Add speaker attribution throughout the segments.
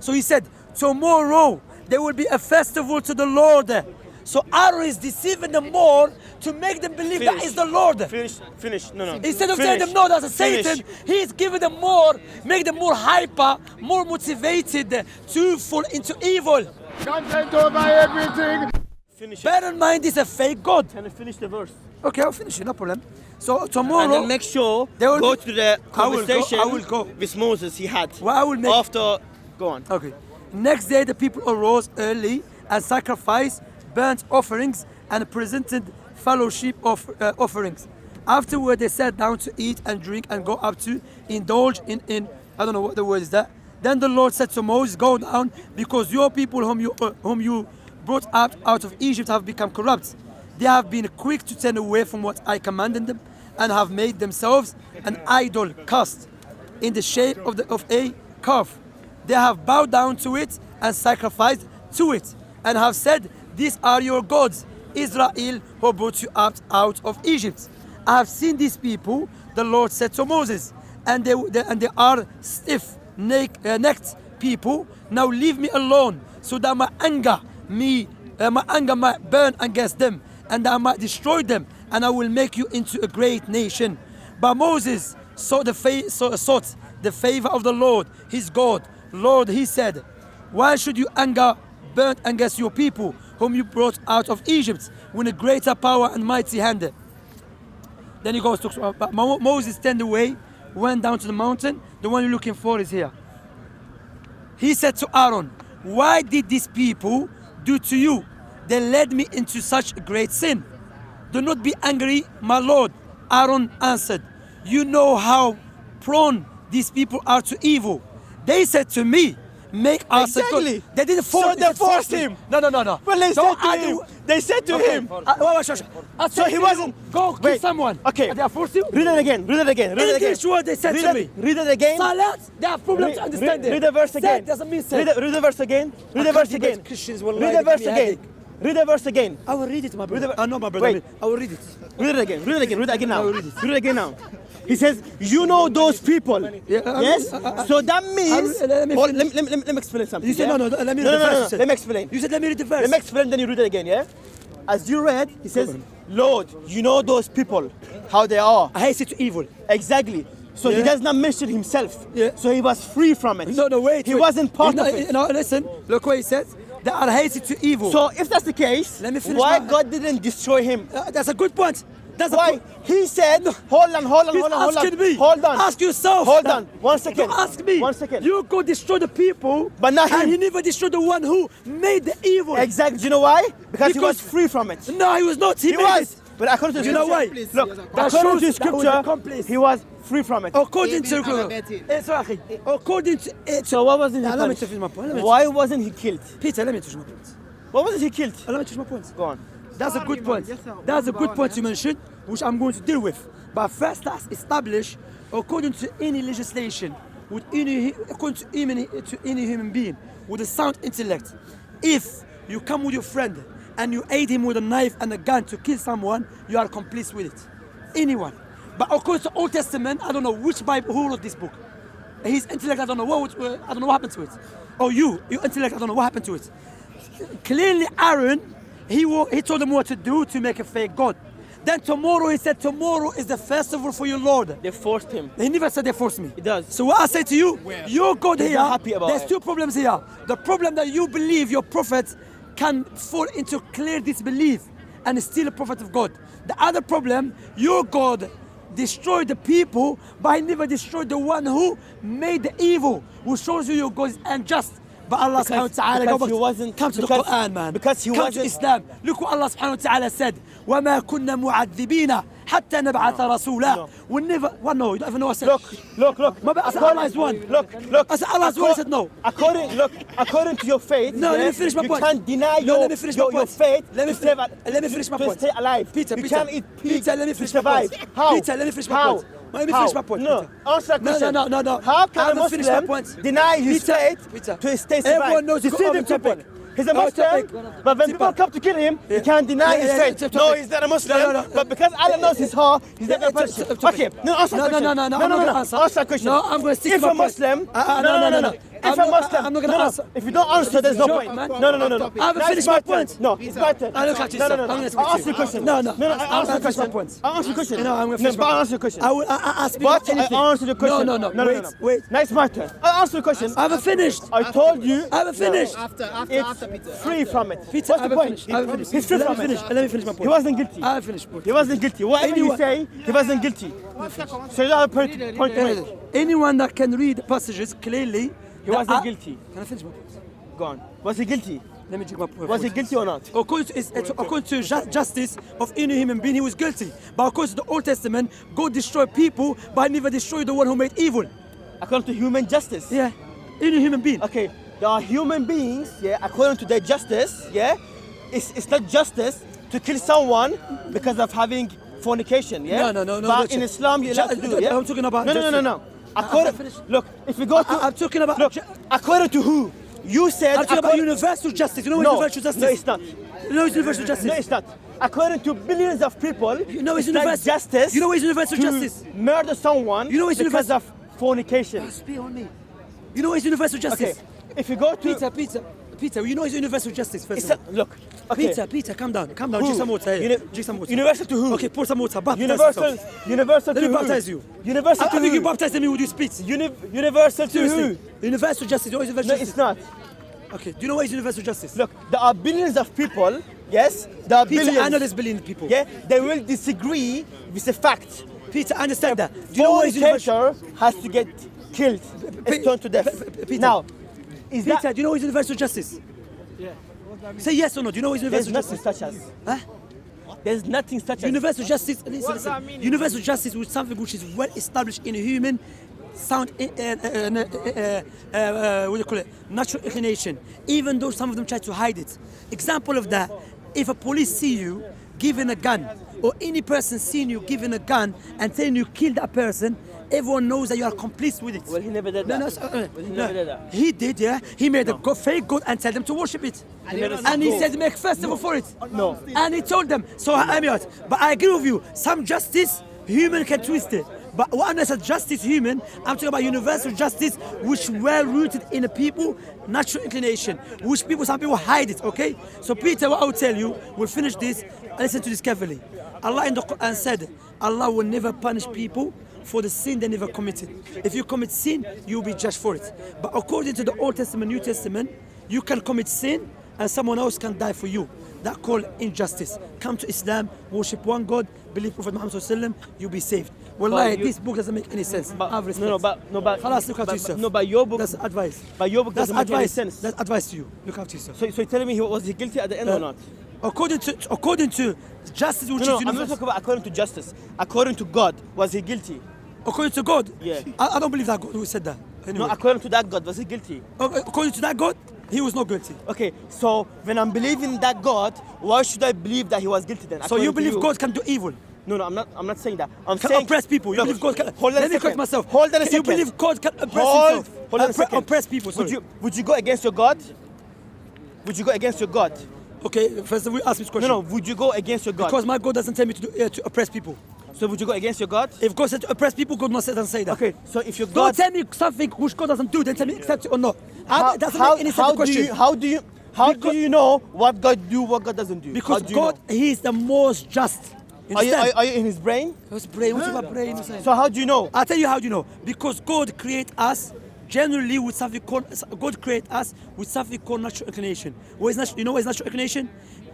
Speaker 1: So he said, tomorrow there will be a festival to the Lord. So Aaron is deceiving them more to make them believe that is the Lord.
Speaker 2: Finish. No.
Speaker 1: Instead of telling them no, that's a Satan, he's giving them more, make them more hyper, more motivated to fall into evil.
Speaker 3: Content over everything.
Speaker 2: Finish.
Speaker 1: Bear in mind, it's a fake God.
Speaker 2: Can you finish the verse?
Speaker 1: Okay, I'll finish it, no problem. So tomorrow,
Speaker 2: And then make sure
Speaker 1: They will
Speaker 2: go
Speaker 1: be-
Speaker 2: to the
Speaker 1: I will go,
Speaker 2: conversation
Speaker 1: I will go.
Speaker 2: with Moses he had.
Speaker 1: Well, I will make-
Speaker 2: After, go on.
Speaker 1: okay. Next day, the people arose early and sacrificed burnt offerings and presented fellowship offerings. Afterward, they sat down to eat and drink and go up to indulge in I don't know what the word is that. Then the Lord said to Moses, go down, because your people whom you brought out of Egypt have become corrupt. They have been quick to turn away from what I commanded them and have made themselves an idol cast in the shape of a calf. They have bowed down to it and sacrificed to it and have said, these are your gods, Israel, who brought you out of Egypt. I have seen these people, the Lord said to Moses, and they are stiff-necked people. Now leave me alone, so that my anger might burn against them, and I might destroy them, and I will make you into a great nation. But Moses sought the favor of the Lord, his God. Lord, he said, why should you anger burn against your people, whom you brought out of Egypt with a greater power and mighty hand? Then he goes to talk about Moses turned away, went down to the mountain. The one you're looking for is here. He said to Aaron, why did these people do to you? They led me into such a great sin. Do not be angry, my Lord. Aaron answered, you know how prone these people are to evil. They said to me, make us a God.
Speaker 2: Exactly.
Speaker 1: They didn't force
Speaker 2: So they forced him.
Speaker 1: No.
Speaker 2: Well, they said to him. They said to him.
Speaker 1: So
Speaker 2: he wasn't.
Speaker 1: Go kill
Speaker 2: Wait.
Speaker 1: someone.
Speaker 2: Okay.
Speaker 1: They are forced you.
Speaker 2: Read it again.
Speaker 1: English word they said to me.
Speaker 2: Read it again.
Speaker 1: Salat, they have problems to understand it.
Speaker 2: Read the verse again.
Speaker 1: Said doesn't mean said.
Speaker 2: Read the verse again. Read the
Speaker 1: I
Speaker 2: verse
Speaker 1: can't debate
Speaker 2: again.
Speaker 1: Christians,
Speaker 2: Read
Speaker 1: wallahi,
Speaker 2: the verse
Speaker 1: they give me a
Speaker 2: again.
Speaker 1: headache.
Speaker 2: Read the verse again.
Speaker 1: I will read it, my brother.
Speaker 2: Read the-
Speaker 1: I know, my brother.
Speaker 2: Wait.
Speaker 1: I will read it.
Speaker 2: Read it again. Read it again now.
Speaker 1: will read it.
Speaker 2: Read it again now. He says, you know those people. Yes? So that means.
Speaker 1: let me
Speaker 2: Hold-
Speaker 1: finish.
Speaker 2: Let me explain something.
Speaker 1: You said
Speaker 2: yeah?
Speaker 1: no, let me read
Speaker 2: No,
Speaker 1: the
Speaker 2: no,
Speaker 1: verse.
Speaker 2: no,
Speaker 1: you said.
Speaker 2: let me explain.
Speaker 1: You said let me read the verse.
Speaker 2: Let me explain, then you read it again, yeah? As you read, he says, Lord, you know those people, how they are.
Speaker 1: I hate it to evil.
Speaker 2: Exactly. So he
Speaker 1: Yeah.
Speaker 2: does not mention himself.
Speaker 1: Yeah.
Speaker 2: So he was free from it.
Speaker 1: No, wait.
Speaker 2: He
Speaker 1: wait.
Speaker 2: wasn't part
Speaker 1: No,
Speaker 2: of it.
Speaker 1: No, listen. Look what he said. They are hated to evil.
Speaker 2: So if that's the case,
Speaker 1: Let me finish
Speaker 2: why
Speaker 1: my-
Speaker 2: God didn't destroy him?
Speaker 1: That's a good point. That's
Speaker 2: Why?
Speaker 1: a point.
Speaker 2: He said, hold on.
Speaker 1: He's asking me.
Speaker 2: Hold on.
Speaker 1: Ask yourself.
Speaker 2: Hold on. 1 second.
Speaker 1: Don't ask me.
Speaker 2: 1 second.
Speaker 1: You go destroy the people,
Speaker 2: But not
Speaker 1: and
Speaker 2: him.
Speaker 1: he never destroyed the one who made the evil.
Speaker 2: Exactly. Do you know why? Because he was
Speaker 1: Because-
Speaker 2: free from it.
Speaker 1: No, he was not. He
Speaker 2: He
Speaker 1: made
Speaker 2: was.
Speaker 1: it.
Speaker 2: But according to
Speaker 1: You know why?
Speaker 2: Look,
Speaker 1: That
Speaker 2: according
Speaker 1: shows
Speaker 2: to
Speaker 1: that was
Speaker 2: scripture,
Speaker 1: accomplice.
Speaker 2: he was free from it.
Speaker 1: According to according to it.
Speaker 2: So what wasn't he
Speaker 1: Now, let me
Speaker 2: punished?
Speaker 1: finish my point. Let me-
Speaker 2: Why wasn't he killed?
Speaker 1: Peter, let me finish my point.
Speaker 2: Why wasn't he killed?
Speaker 1: Let me finish my point.
Speaker 2: Go on.
Speaker 1: That's a good point. That's a good point you mentioned, which I'm going to deal with. But first, let's establish, according to any legislation, according to any human being with a sound intellect, if you come with your friend and you aid him with a knife and a gun to kill someone, you are complice with it. Anyone. But according to Old Testament, I don't know which Bible, who wrote this book. His intellect, I don't know what happened to it. Or your intellect, I don't know what happened to it. Clearly, Aaron, he told them what to do to make a fake God. Then tomorrow, he said, tomorrow is the festival for your Lord.
Speaker 2: They forced him.
Speaker 1: He never said they forced me.
Speaker 2: He does.
Speaker 1: So what I say to you, your God
Speaker 2: He's
Speaker 1: here,
Speaker 2: not happy about
Speaker 1: there's
Speaker 2: it.
Speaker 1: two problems here. The problem that you believe your prophet can fall into clear disbelief and still a prophet of God. The other problem, your God destroyed the people, but he never destroyed the one who made the evil, who shows you your God is unjust. But Allah subhanahu wa ta'ala,
Speaker 2: because he wasn't-
Speaker 1: come to
Speaker 2: because-
Speaker 1: the Quran, man.
Speaker 2: because he
Speaker 1: come
Speaker 2: wasn't-
Speaker 1: to Islam. Look what Allah subhanahu wa ta'ala said. وَمَا كُنَّا مُعَذِّبِينَ حَتَّى نَبْعَثَ رَسُولًا.
Speaker 2: No.
Speaker 1: We never, well, no, you don't even know what I said.
Speaker 2: Look.
Speaker 1: My bad, I said Allah is one.
Speaker 2: Look.
Speaker 1: I said Allah is one, he said no.
Speaker 2: According to your faith,
Speaker 1: No, let me finish my
Speaker 2: you
Speaker 1: point.
Speaker 2: can't deny
Speaker 1: No, let me finish my
Speaker 2: your
Speaker 1: point.
Speaker 2: faith
Speaker 1: Let me
Speaker 2: to save
Speaker 1: let me finish my
Speaker 2: to
Speaker 1: point.
Speaker 2: stay alive.
Speaker 1: Peter,
Speaker 2: you
Speaker 1: Peter,
Speaker 2: can't eat pig
Speaker 1: Peter, let me finish
Speaker 2: to
Speaker 1: my
Speaker 2: survive.
Speaker 1: point.
Speaker 2: How?
Speaker 1: Peter, let me finish my
Speaker 2: How?
Speaker 1: point. Let me
Speaker 2: How?
Speaker 1: finish my point.
Speaker 2: No,
Speaker 1: Peter.
Speaker 2: answer that question.
Speaker 1: No.
Speaker 2: How
Speaker 1: I
Speaker 2: can a
Speaker 1: haven't finished my
Speaker 2: Muslim
Speaker 1: point.
Speaker 2: deny his
Speaker 1: Peter,
Speaker 2: faith
Speaker 1: Peter.
Speaker 2: to stay survive?
Speaker 1: Everyone knows you got
Speaker 2: Deceive him,
Speaker 1: off the topic.
Speaker 2: people. He's a Muslim, but when people come to kill him, he can't deny his faith. No, he's not a Muslim,
Speaker 1: No.
Speaker 2: but because Allah knows his heart, he's not going to punish him. Okay, no, answer the question.
Speaker 1: No, I'm not gonna answer.
Speaker 2: Answer the question.
Speaker 1: No, I'm gonna stick
Speaker 2: If
Speaker 1: to my
Speaker 2: a Muslim,
Speaker 1: point. No.
Speaker 2: if a Muslim,
Speaker 1: I'm not gonna answer.
Speaker 2: If you don't answer, there's no
Speaker 1: Joke,
Speaker 2: point.
Speaker 1: man.
Speaker 2: No.
Speaker 1: I haven't
Speaker 2: Now
Speaker 1: finished
Speaker 2: it's
Speaker 1: my
Speaker 2: turn.
Speaker 1: point.
Speaker 2: No, it's my turn.
Speaker 1: I look at you,
Speaker 2: No.
Speaker 1: sir. I'm gonna speak
Speaker 2: I'll
Speaker 1: to
Speaker 2: ask you a
Speaker 1: you.
Speaker 2: question.
Speaker 1: No.
Speaker 2: I answer the
Speaker 1: I'm gonna finish my
Speaker 2: question.
Speaker 1: point.
Speaker 2: I answer the question.
Speaker 1: No, I'm gonna finish
Speaker 2: but
Speaker 1: my
Speaker 2: I
Speaker 1: point.
Speaker 2: answer the question.
Speaker 1: I will ask me
Speaker 2: But
Speaker 1: anything.
Speaker 2: I answer the question.
Speaker 1: No. Wait.
Speaker 2: Now it's my turn. I answer the question.
Speaker 1: I haven't finished.
Speaker 2: I told you.
Speaker 1: I haven't finished.
Speaker 3: After
Speaker 2: It's
Speaker 3: Peter.
Speaker 2: free from it.
Speaker 1: Peter,
Speaker 2: What's
Speaker 1: I
Speaker 2: the
Speaker 1: haven't
Speaker 2: point?
Speaker 1: finished. I haven't finished.
Speaker 2: He's free
Speaker 1: Let
Speaker 2: from
Speaker 1: me
Speaker 2: it.
Speaker 1: finish. Let me finish my point.
Speaker 2: He wasn't guilty.
Speaker 1: I haven't finished.
Speaker 2: He wasn't guilty. Whatever you
Speaker 1: Anyone-
Speaker 2: say, he wasn't guilty. So you don't have a point to make.
Speaker 1: Anyone that can read the passages clearly,
Speaker 2: He wasn't guilty.
Speaker 1: Can I finish my point?
Speaker 2: Go on. Was he guilty?
Speaker 1: Let me check my point.
Speaker 2: Was he guilty or not?
Speaker 1: According to justice of any human being, he was guilty. But according to the Old Testament, God destroyed people, but never destroyed the one who made evil.
Speaker 2: According to human justice.
Speaker 1: Yeah, any human being.
Speaker 2: Okay, there are human beings, yeah, according to their justice, yeah, it's not justice to kill someone because of having fornication, yeah?
Speaker 1: No.
Speaker 2: But in Islam, you're allowed to do it, yeah?
Speaker 1: I'm talking about
Speaker 2: No.
Speaker 1: justice.
Speaker 2: According, look, if we go to...
Speaker 1: I'm talking about...
Speaker 2: Look, according to who? You said...
Speaker 1: I'm talking about universal justice. You know what
Speaker 2: No,
Speaker 1: universal justice?
Speaker 2: no, it's not.
Speaker 1: You know it's universal justice?
Speaker 2: No, it's not. According to billions of people,
Speaker 1: You know it's
Speaker 2: not
Speaker 1: universal
Speaker 2: justice.
Speaker 1: You know it's universal
Speaker 2: to
Speaker 1: justice?
Speaker 2: murder someone
Speaker 1: You know it's
Speaker 2: because
Speaker 1: universal-
Speaker 2: of fornication.
Speaker 1: Speak on me. You know it's universal
Speaker 2: Okay,
Speaker 1: justice?
Speaker 2: if you go to...
Speaker 1: Peter, you know it's universal justice first
Speaker 2: It's
Speaker 1: of
Speaker 2: a,
Speaker 1: all.
Speaker 2: look, okay.
Speaker 1: Peter, calm down.
Speaker 2: Who?
Speaker 1: Drink some water. Drink some water.
Speaker 2: Universal to who?
Speaker 1: Okay, pour some water. Baptize
Speaker 2: Universal
Speaker 1: yourself.
Speaker 2: to
Speaker 1: Let me
Speaker 2: who?
Speaker 1: baptize you.
Speaker 2: Universal to
Speaker 1: I think you
Speaker 2: who?
Speaker 1: baptize me with your speech.
Speaker 2: Universal to
Speaker 1: Seriously.
Speaker 2: who?
Speaker 1: Universal justice. You know it's universal
Speaker 2: No,
Speaker 1: justice?
Speaker 2: it's not.
Speaker 1: Okay, do you know what is universal justice?
Speaker 2: Look, there are billions of people, yes? There are
Speaker 1: Peter,
Speaker 2: billions.
Speaker 1: I know there's billion people.
Speaker 2: Yeah, they will disagree with the fact.
Speaker 1: Peter, I understand that. Do you know what is universal?
Speaker 2: Fornicator has to get killed, stoned to death.
Speaker 1: Peter.
Speaker 2: Now, is
Speaker 1: Peter,
Speaker 2: that...
Speaker 1: do you know what is universal justice? Yeah. Say yes or no. Do you know what is
Speaker 2: There's
Speaker 1: universal
Speaker 2: nothing
Speaker 1: justice?
Speaker 2: such as...
Speaker 1: Huh?
Speaker 2: There's nothing such as...
Speaker 1: Universal justice, listen. Universal justice is something which is well established in a human sound, what do you call it? Natural inclination. Even though some of them try to hide it. Example of that, if a police see you giving a gun, or any person seeing you giving a gun and telling you kill that person, everyone knows that you are complice with it.
Speaker 2: Well, he never did that. Well, he never did that.
Speaker 1: He did, yeah. He made a fake god and tell them to worship it. And he said make festival for it.
Speaker 2: No.
Speaker 1: And he told them. So I'm out. But I agree with you. Some justice, human can twist it. But when I said justice human, I'm talking about universal justice, which well rooted in the people, natural inclination, which some people hide it, okay? So Peter, what I will tell you, we'll finish this, listen to this carefully. Allah in the Quran said, Allah will never punish people for the sin they never committed. If you commit sin, you will be judged for it. But according to the Old Testament, New Testament, you can commit sin and someone else can die for you. That called injustice. Come to Islam, worship one God, believe Prophet Muhammad sallallahu alaihi wasallam, you'll be saved. Wallahi, this book doesn't make any sense. Have respect.
Speaker 2: But
Speaker 1: Khalas, look after yourself.
Speaker 2: No, but your book.
Speaker 1: That's advice.
Speaker 2: But your book
Speaker 1: That's
Speaker 2: doesn't make any
Speaker 1: advice.
Speaker 2: sense.
Speaker 1: That's advice to you. Look after yourself.
Speaker 2: So you're telling me was he guilty at the end or not?
Speaker 1: According to justice, which
Speaker 2: No,
Speaker 1: is
Speaker 2: I'm not
Speaker 1: universal.
Speaker 2: talking about according to justice. According to God, was he guilty?
Speaker 1: According to God,
Speaker 2: Yeah.
Speaker 1: I don't believe that God who said that. Anyway.
Speaker 2: No, according to that God, was he guilty?
Speaker 1: According to that God, he was not guilty.
Speaker 2: Okay, so when I'm believing that God, why should I believe that he was guilty then?
Speaker 1: So you
Speaker 2: according to
Speaker 1: believe God can do evil?
Speaker 2: No, I'm not saying that. I'm
Speaker 1: Can
Speaker 2: saying
Speaker 1: oppress people. You
Speaker 2: Look,
Speaker 1: believe God can.
Speaker 2: hold on a
Speaker 1: Let me
Speaker 2: second.
Speaker 1: correct myself.
Speaker 2: Hold on a
Speaker 1: You
Speaker 2: second.
Speaker 1: believe God can oppress
Speaker 2: Hold
Speaker 1: himself?
Speaker 2: on a second.
Speaker 1: Oppress people. Sorry.
Speaker 2: Would you go against your God? Would you go against your God?
Speaker 1: Okay, first we ask this question.
Speaker 2: No, would you go against your God?
Speaker 1: Because my God doesn't tell me to do, to oppress people.
Speaker 2: So would you go against your God?
Speaker 1: If God said to oppress people, God doesn't say that.
Speaker 2: Okay, so if your
Speaker 1: Don't
Speaker 2: God...
Speaker 1: tell me something which God doesn't do. Then tell me accept it or not.
Speaker 2: How,
Speaker 1: It doesn't make any sense. The question.
Speaker 2: how do you know what God do, what God doesn't do?
Speaker 1: Because
Speaker 2: How do you
Speaker 1: God,
Speaker 2: know?
Speaker 1: He is the most just.
Speaker 2: Are you,
Speaker 1: Understand?
Speaker 2: are you in his brain?
Speaker 1: What's brain? What's about brain? What's that?
Speaker 2: So how do you know?
Speaker 1: I'll tell you how do you know. Because God create us generally with something called natural inclination. What is natural? You know what is natural inclination?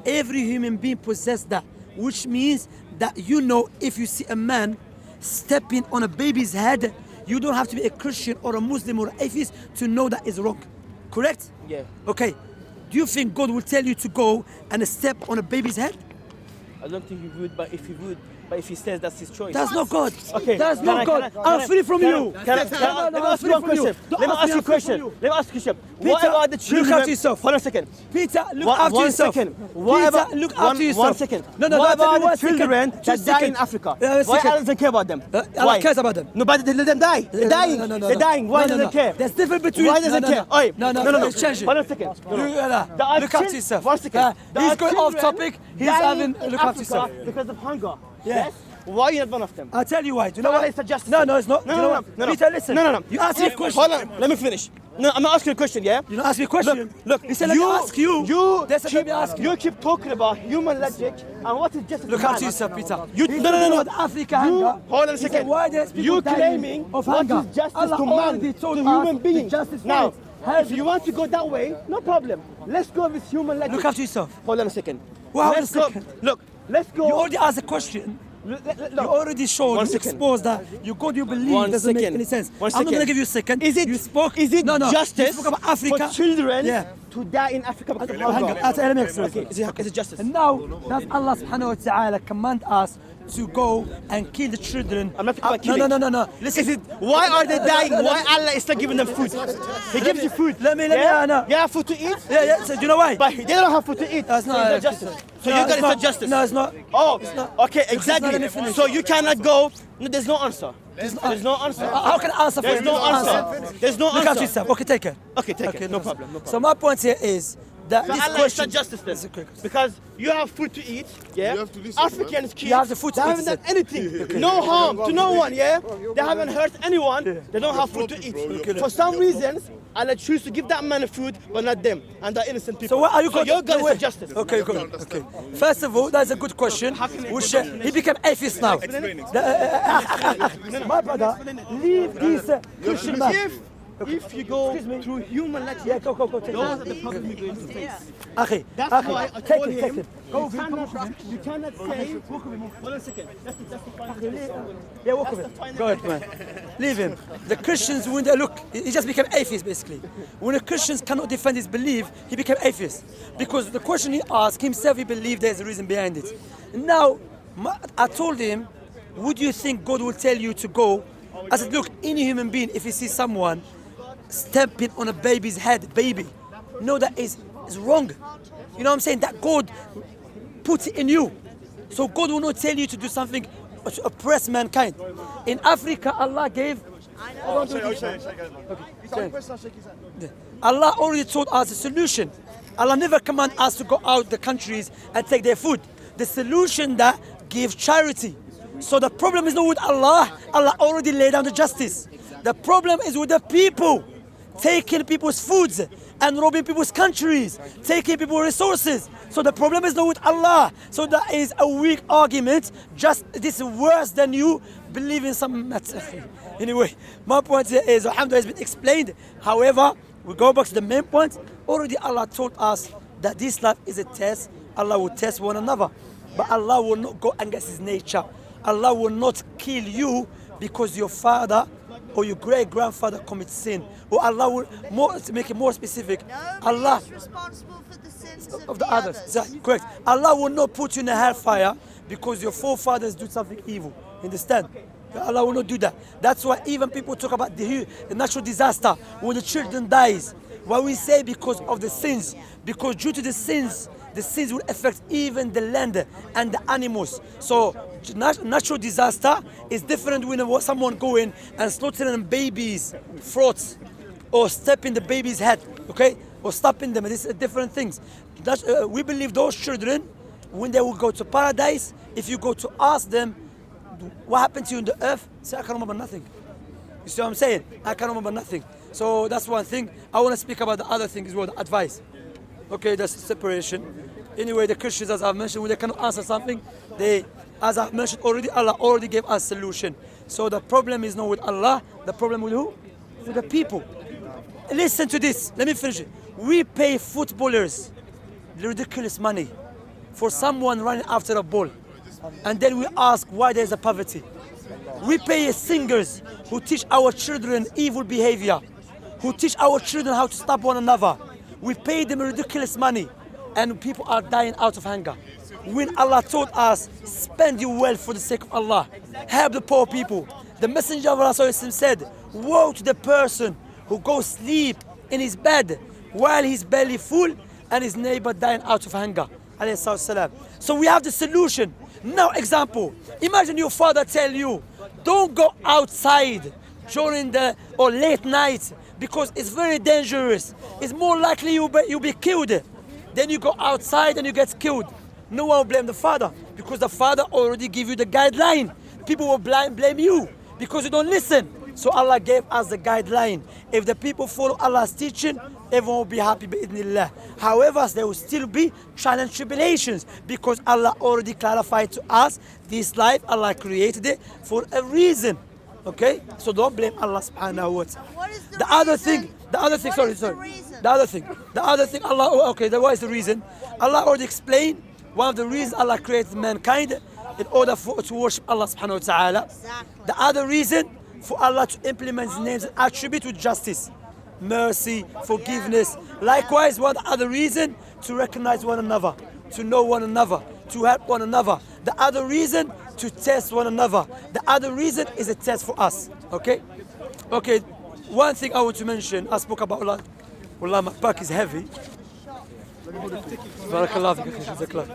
Speaker 1: Every human being possesses that, which means that you know if you see a man stepping on a baby's head, you don't have to be a Christian or a Muslim or an atheist to know that is wrong. Correct?
Speaker 2: Yeah.
Speaker 1: Okay. Do you think God will tell you to go and step on a baby's head?
Speaker 2: I don't think he would, but if he would, but if he says that's his choice.
Speaker 1: That's not God.
Speaker 2: Okay.
Speaker 1: That's not God. I'm free from you.
Speaker 2: Let me ask you one question. Let me ask you a question. Let me ask you a question. What
Speaker 1: Peter,
Speaker 2: about the
Speaker 1: look
Speaker 2: children?
Speaker 1: after yourself.
Speaker 2: Hold on a second.
Speaker 1: Peter, look after
Speaker 2: One
Speaker 1: yourself.
Speaker 2: second.
Speaker 1: Peter, look after yourself.
Speaker 2: 1 second.
Speaker 1: No,
Speaker 2: What
Speaker 1: tell me
Speaker 2: about
Speaker 1: one
Speaker 2: the
Speaker 1: second.
Speaker 2: children
Speaker 1: Just
Speaker 2: that die
Speaker 1: second.
Speaker 2: in Africa?
Speaker 1: Yeah,
Speaker 2: Why
Speaker 1: second.
Speaker 2: Allah doesn't care about them?
Speaker 1: Allah
Speaker 2: Why?
Speaker 1: cares about them.
Speaker 2: No, but they let them die. They're dying. They're dying. Why doesn't care?
Speaker 1: There's difference between.
Speaker 2: Why doesn't care? Oi,
Speaker 1: No. Change it.
Speaker 2: Hold on a second.
Speaker 1: Look after yourself.
Speaker 2: 1 second.
Speaker 1: He's going off topic. He's having look after yourself.
Speaker 2: Because of hunger.
Speaker 1: Yeah.
Speaker 2: Yes. Why are you not one of them?
Speaker 1: I'll tell you why. Do you know
Speaker 2: No,
Speaker 1: why?
Speaker 2: it's a justice.
Speaker 1: No, it's not.
Speaker 2: No,
Speaker 1: Do you know
Speaker 2: no,
Speaker 1: what?
Speaker 2: no, no.
Speaker 1: Peter, listen.
Speaker 2: No.
Speaker 1: You asked me a question.
Speaker 2: Hold on, let me finish. No, I'm not asking a question, yeah?
Speaker 1: You don't ask me a question.
Speaker 2: Look,
Speaker 1: he said, let me ask you. They said, let me ask you.
Speaker 2: You keep talking about human logic and what is justice.
Speaker 1: Look
Speaker 2: in
Speaker 1: out to
Speaker 2: man.
Speaker 1: yourself, Peter.
Speaker 2: No.
Speaker 1: Africa hunger.
Speaker 2: Hold on a
Speaker 1: He said,
Speaker 2: second.
Speaker 1: why there's people
Speaker 2: You
Speaker 1: dying
Speaker 2: claiming
Speaker 1: of
Speaker 2: what
Speaker 1: hunger?
Speaker 2: is justice
Speaker 1: Allah
Speaker 2: to
Speaker 1: already
Speaker 2: man,
Speaker 1: told
Speaker 2: to
Speaker 1: us
Speaker 2: human
Speaker 1: the
Speaker 2: beings.
Speaker 1: justice for
Speaker 2: Now,
Speaker 1: it.
Speaker 2: if you want to go that way, no problem. Let's go with human logic.
Speaker 1: Look after yourself.
Speaker 2: Hold on a second.
Speaker 1: Well,
Speaker 2: let's
Speaker 1: hold on a
Speaker 2: go.
Speaker 1: second.
Speaker 2: Look, let's go.
Speaker 1: You already asked a question.
Speaker 2: Look.
Speaker 1: You already showed,
Speaker 2: One
Speaker 1: you
Speaker 2: second.
Speaker 1: exposed that you believe
Speaker 2: One
Speaker 1: doesn't make
Speaker 2: second.
Speaker 1: any sense.
Speaker 2: One
Speaker 1: I'm not
Speaker 2: second.
Speaker 1: going to give you a second.
Speaker 2: Is it,
Speaker 1: you spoke,
Speaker 2: is it
Speaker 1: no,
Speaker 2: justice
Speaker 1: you spoke about Africa.
Speaker 2: for children
Speaker 1: Yeah.
Speaker 2: to die in Africa because of
Speaker 1: Hang on,
Speaker 2: hunger?
Speaker 1: let me explain.
Speaker 2: Okay, is it justice?
Speaker 1: And now, does Allah subhanahu wa ta'ala command us to go and kill the children?
Speaker 2: I'm not talking about killing.
Speaker 1: No. Listen.
Speaker 2: Is it, why are they dying? Why Allah is not giving them food? He gives you food.
Speaker 1: Let me, no.
Speaker 2: You have food to eat,
Speaker 1: Yeah, so do you know why?
Speaker 2: but they don't have food to eat.
Speaker 1: That's
Speaker 2: so
Speaker 1: not
Speaker 2: it's not justice. So
Speaker 1: No,
Speaker 2: you
Speaker 1: it's
Speaker 2: got it's not justice.
Speaker 1: No, it's not.
Speaker 2: Oh,
Speaker 1: not.
Speaker 2: okay,
Speaker 1: Because it's not let me
Speaker 2: exactly.
Speaker 1: finish.
Speaker 2: So you cannot go. No, there's no answer. There's no answer.
Speaker 1: How can I answer for
Speaker 2: There's
Speaker 1: you?
Speaker 2: no answer. There's no
Speaker 1: Look after
Speaker 2: answer.
Speaker 1: yourself. Okay, take care.
Speaker 2: Okay, take it. No problem. No problem.
Speaker 1: So my point here is that
Speaker 2: So
Speaker 1: this
Speaker 2: Allah is
Speaker 1: question...
Speaker 2: not justice then.
Speaker 1: It's a quick-
Speaker 2: Because you have food to eat, yeah?
Speaker 3: You have to listen,
Speaker 2: Africans kids,
Speaker 1: You have the food to
Speaker 2: they
Speaker 1: eat,
Speaker 2: haven't done
Speaker 1: sir.
Speaker 2: anything. No harm to no one, yeah? They haven't hurt anyone. They don't have food to eat. For some reasons, Allah choose to give that man food, but not them. And they're innocent people.
Speaker 1: So what are you
Speaker 2: so your God
Speaker 1: wait.
Speaker 2: is justice.
Speaker 1: Okay, good. Okay. First of all, that's a good question. Which he became atheist now. My brother, leave this Christian man.
Speaker 2: If you go through human logic,
Speaker 1: Yeah, go. Take
Speaker 2: those are
Speaker 1: it.
Speaker 2: the problems you're going to face.
Speaker 1: Okay,
Speaker 2: That's why I
Speaker 1: take
Speaker 2: told
Speaker 1: it.
Speaker 2: him,
Speaker 1: Go
Speaker 2: you
Speaker 1: with him.
Speaker 2: cannot say, hold on a second, that's the final
Speaker 1: Yeah, walk with him. Go ahead, man. Leave him. The Christians, when they look, he just became atheist basically. When the Christians cannot defend his belief, he became atheist. Because the question he asked, himself he believed there's a reason behind it. Now, I told him, would you think God will tell you to go? I said, look, any human being, if he sees someone stamping on a baby's head, baby, no, that is wrong. You know what I'm saying? That God puts it in you. So God will not tell you to do something to oppress mankind. In Africa, Allah gave... Allah already told us the solution. Allah never command us to go out the countries and take their food. The solution that give charity. So the problem is not with Allah. Allah already laid down the justice. The problem is with the people. Taking people's foods and robbing people's countries, taking people's resources. So the problem is not with Allah. So that is a weak argument. Just this is worse than you believe in some matter. Anyway, my point here is alhamdulillah has been explained. However, we go back to the main point. Already Allah told us that this life is a test. Allah will test one another. But Allah will not go against his nature. Allah will not kill you because your father or your great-grandfather commits sin. Or Allah will, to make it more specific, Allah
Speaker 4: Nobody's responsible for the sins
Speaker 1: of the others. Exactly, correct. Allah will not put you in a hellfire because your forefathers do something evil. Understand? Allah will not do that. That's why even people talk about the natural disaster when the children dies. Why we say because of the sins, because due to the sins will affect even the land and the animals. So natural disaster is different when someone go in and slaughtering babies' throats or stepping the baby's head, okay? Or stopping them. These are different things. We believe those children, when they will go to paradise, if you go to ask them, what happened to you on the earth? Say, I can't remember nothing. You see what I'm saying? I can't remember nothing. So that's one thing. I want to speak about the other thing as well, the advice. Okay, that's separation. Anyway, the Christians, as I've mentioned, when they cannot answer something, as I've mentioned already, Allah already gave us solution. So the problem is not with Allah, the problem with who? With the people. Listen to this, let me finish it. We pay footballers ridiculous money for someone running after a ball. And then we ask why there's a poverty. We pay singers who teach our children evil behavior, who teach our children how to stab one another. We pay them ridiculous money, and people are dying out of hunger. When Allah told us, spend your wealth for the sake of Allah, help the poor people. The Messenger of Allah said, woe to the person who goes sleep in his bed while his belly full and his neighbor dying out of hunger. So we have the solution. Now example, imagine your father tell you, don't go outside during the or late night because it's very dangerous. It's more likely you'll be killed. Then you go outside and you get killed. No one will blame the father because the father already give you the guideline. People will blame you because you don't listen. So Allah gave us the guideline. If the people follow Allah's teaching, everyone will be happy bi'idhnillah. However, there will still be trials and tribulations because Allah already clarified to us this life. Allah created it for a reason. Okay? So don't blame Allah subhanahu wa ta'ala.
Speaker 4: What is the
Speaker 1: other
Speaker 4: reason?
Speaker 1: thing,
Speaker 4: What is
Speaker 1: sorry.
Speaker 4: the reason?
Speaker 1: The other thing, Allah, okay, what is the reason? Allah already explained one of the reasons Allah created mankind in order to worship Allah subhanahu wa ta'ala.
Speaker 4: Exactly.
Speaker 1: The other reason, for Allah to implement His names and attributes with justice, mercy, forgiveness. Likewise, one other reason, to recognize one another, to know one another, to help one another. The other reason, to test one another. The other reason is a test for us. Okay? Okay, one thing I want to mention, I spoke about Allah, my back is heavy. Barakallah fik, akhi, jazakallah.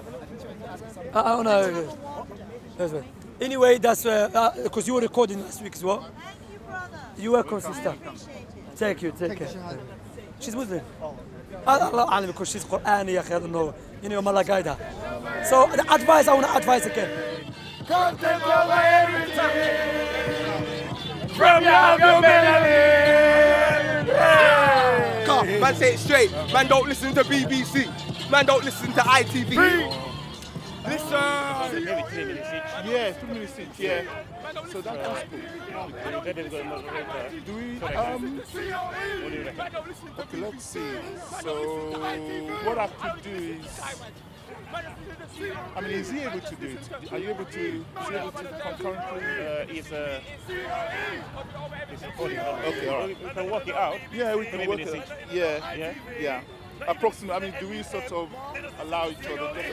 Speaker 1: That's right. Anyway, that's because you were recording last week as well.
Speaker 4: Thank you, brother.
Speaker 1: You were consistent.
Speaker 4: Appreciate it.
Speaker 1: Take care. She's Muslim. Allah alam because she's Qur'ani, I don't know. You know, Allah guide her. So the advice, I want to advise again.
Speaker 3: Content over everything. From your melanin.
Speaker 5: God, man, say it straight. Man, don't listen to BBC. Man, don't listen to ITV. Listen.
Speaker 3: Yeah, 2 minutes each, yeah. So that's cool. Do we, okay, let's see. So, what I could do is, I mean, is he able to do it? Are you able to, concurrently?
Speaker 6: It's recording.
Speaker 3: Okay, all right.
Speaker 6: We can work it out.
Speaker 3: Yeah, we can work it. Yeah. Approximately, I mean, do we sort of allow each other just